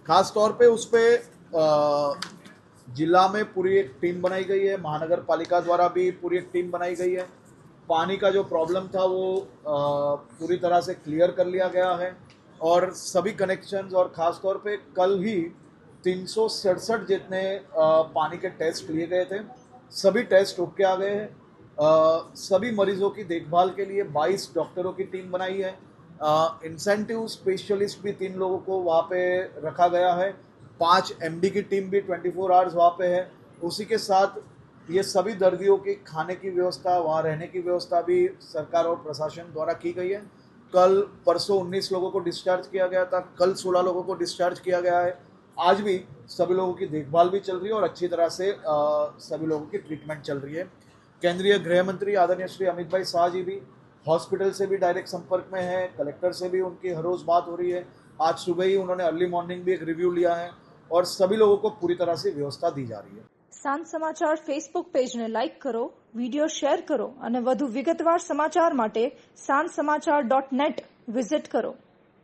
खास तौर पे उस पे जिला में पूरी एक टीम बनाई गई है, महानगर पालिका द्वारा भी पूरी एक टीम बनाई गई है। पानी का जो प्रॉब्लम था वो पूरी तरह से क्लियर कर लिया गया है और सभी कनेक्शंस और ख़ास तौर पे कल ही 367 जितने पानी के टेस्ट लिए गए थे, सभी टेस्ट ओके आ गए हैं। सभी मरीजों की देखभाल के लिए 22 डॉक्टरों की टीम बनाई है। इंसेंटिव स्पेशलिस्ट भी 3 लोगों को वहाँ पे रखा गया है। 5 एमडी की टीम भी 24 आवर्स वहाँ पे है। उसी के साथ ये सभी दर्दियों की खाने की व्यवस्था, वहाँ रहने की व्यवस्था भी सरकार और प्रशासन द्वारा की गई है। कल परसों 19 लोगों को डिस्चार्ज किया गया था, कल 16 लोगों को डिस्चार्ज किया गया है। आज भी सभी लोगों की देखभाल भी चल रही है और अच्छी तरह से सभी लोगों की ट्रीटमेंट चल रही है। केंद्रीय गृह मंत्री आदरणीय श्री अमित भाई शाह जी भी हॉस्पिटल से भी डायरेक्ट संपर्क में है, कलेक्टर से भी उनकी हर रोज़ बात हो रही है। आज सुबह ही उन्होंने अर्ली मॉर्निंग भी एक रिव्यू लिया है और सभी लोगों को पूरी तरह से व्यवस्था दी जा रही है। સાંજ સમાચાર ફેસબુક પેજને લાઇક કરો, વિડીયો શેર કરો અને વધુ વિગતવાર સમાચાર માટે sanssamachar.net વિઝિટ કરો।